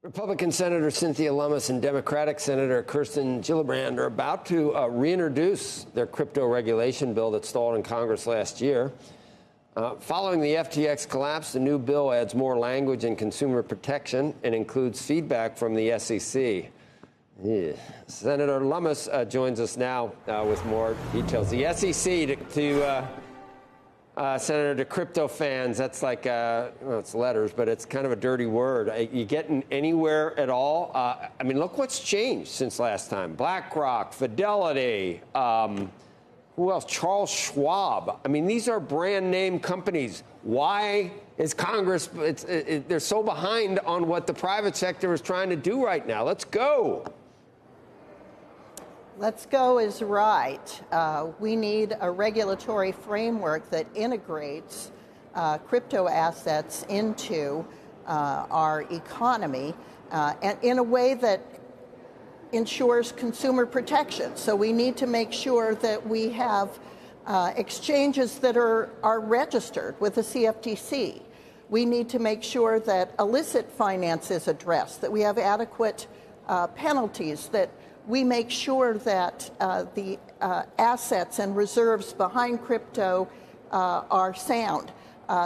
Republican Senator Cynthia Lummis and Democratic Senator Kirsten Gillibrand are about to reintroduce their crypto regulation bill that stalled in Congress last year. Following the FTX collapse, the new bill adds more language and consumer protection and includes feedback from the SEC. Yeah. Senator Lummis joins us now with more details. The SEC Senator, to crypto fans, that's like, well, it's letters, but it's kind of a dirty word. You getting anywhere at all? I mean, look what's changed since last time. BlackRock, Fidelity, who else? Charles Schwab. I mean, these are brand name companies. Why is Congress, they're so behind on what the private sector is trying to do right now? Let's go. Let's go is right. We need a regulatory framework that integrates crypto assets into our economy and in a way that ensures consumer protection. So we need to make sure that we have exchanges that are registered with the CFTC. We need to make sure that illicit finance is addressed, that we have adequate penalties, that we make sure that the assets and reserves behind crypto are sound.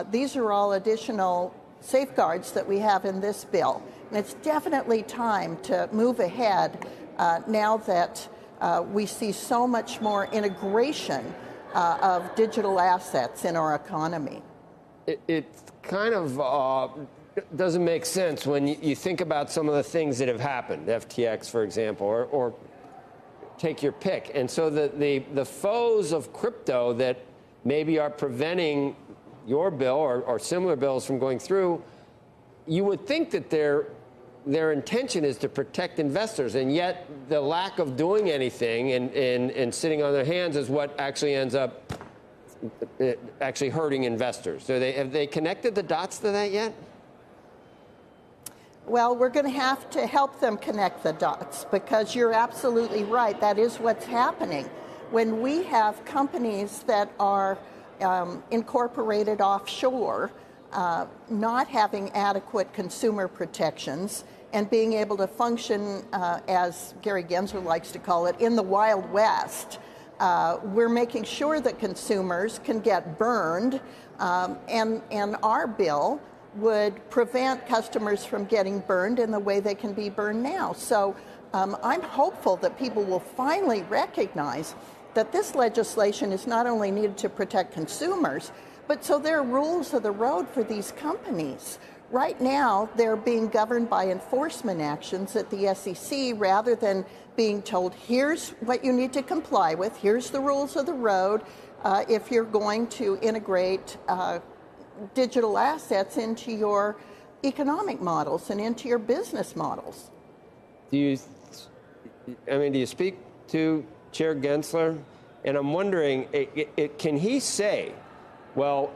These are all additional safeguards that we have in this bill. And it's definitely time to move ahead now that we see so much more integration of digital assets in our economy. It kind of doesn't make sense when you think about some of the things that have happened, FTX, for example, or take your pick. And so the foes of crypto that maybe are preventing your bill or similar bills from going through, you would think that their intention is to protect investors, and yet the lack of doing anything and sitting on their hands is what actually ends up actually hurting investors. So have they connected the dots to that yet? Well, we're going to help them connect the dots, because you're absolutely right. That is what's happening. When we have companies that are incorporated offshore, not having adequate consumer protections, and being able to function, as Gary Gensler likes to call it, in the Wild West, we're making sure that consumers can get burned, and our bill would prevent customers from getting burned in the way they can be burned now. So I'm hopeful that people will finally recognize that this legislation is not only needed to protect consumers, but so there are rules of the road for these companies. Right now, they're being governed by enforcement actions at the SEC rather than being told, here's what you need to comply with, here's the rules of the road if you're going to integrate digital assets into your economic models and into your business models. Do you speak to Chair Gensler? And I'm wondering, can he say, well,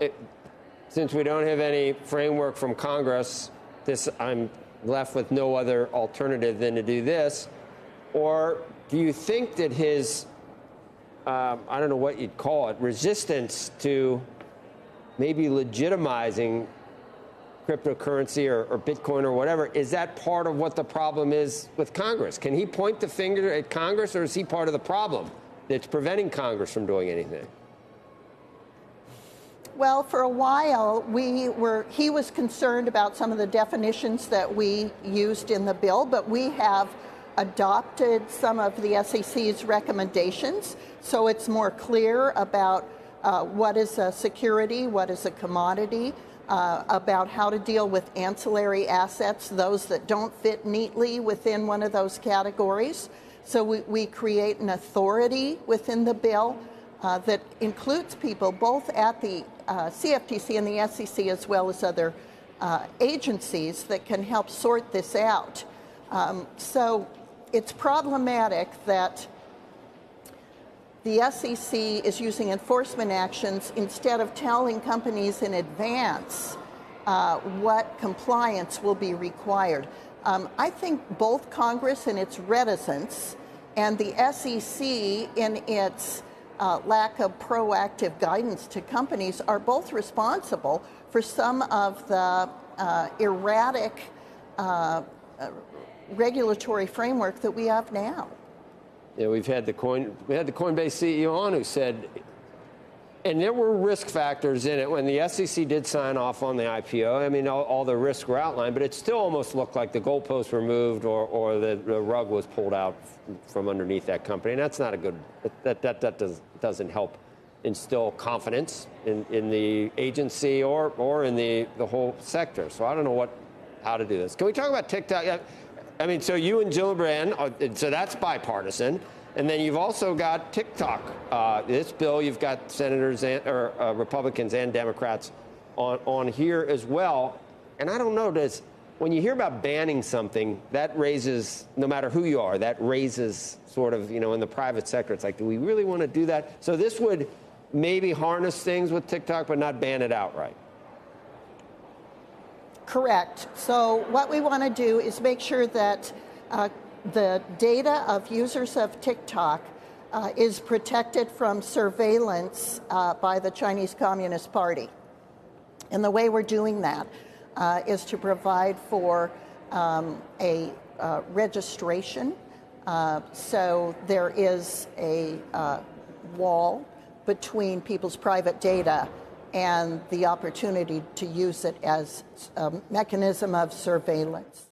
since we don't have any framework from Congress, I'm left with no other alternative than to do this? Or do you think that his, I don't know what you'd call it, resistance to maybe legitimizing cryptocurrency or Bitcoin or whatever, is that part of what the problem is with Congress? Can he point the finger at Congress, or is he part of the problem that's preventing Congress from doing anything? Well, for a while, he was concerned about some of the definitions that we used in the bill, but we have adopted some of the SEC's recommendations, so it's more clear about what is a security, what is a commodity, about how to deal with ancillary assets, those that don't fit neatly within one of those categories. So we create an authority within the bill that includes people both at the CFTC and the SEC, as well as other agencies that can help sort this out. So it's problematic that the SEC is using enforcement actions instead of telling companies in advance what compliance will be required. I think both Congress in its reticence and the SEC in its lack of proactive guidance to companies are both responsible for some of the erratic regulatory framework that we have now. Yeah, we had the Coinbase CEO on who said, and there were risk factors in it when the SEC did sign off on the IPO. I mean, all the risks were outlined, but it still almost looked like the goalposts were moved or the rug was pulled out from underneath that company. And that's not a good, that doesn't help instill confidence in the agency or in the whole sector. So I don't know how to do this. Can we talk about TikTok? I mean, so you and Gillibrand, so that's bipartisan. And then you've also got TikTok. This bill, you've got senators or Republicans and Democrats on here as well. And I don't know, when you hear about banning something, that raises, no matter who you are, that raises sort of, in the private sector, it's like, do we really want to do that? So this would maybe harness things with TikTok, but not ban it outright. Correct. So what we want to do is make sure that the data of users of TikTok is protected from surveillance by the Chinese Communist Party. And the way we're doing that is to provide for a registration. So there is a wall between people's private data and the opportunity to use it as a mechanism of surveillance.